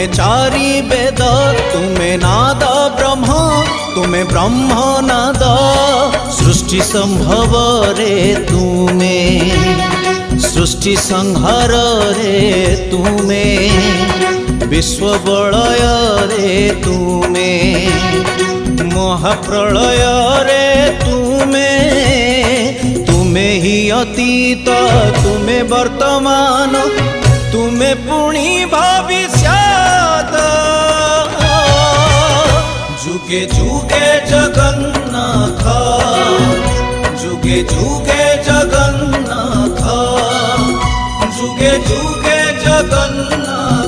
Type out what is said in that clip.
तुमे चारि वेद तुमे नाद ब्रह्म तुमे ब्रह्म नाद सृष्टि संभव रे तुमे सृष्टि संहार रे तुमे विश्व बलय रे तुमे महाप्रलय रे तुमे तुमे ही अतीत तुमे वर्तमान तुमे पुणी भविष्यत जुगे जुगे जगन्नाथ जुगे जुगे जगन्नाथ जुगे जुगे जगन्नाथ।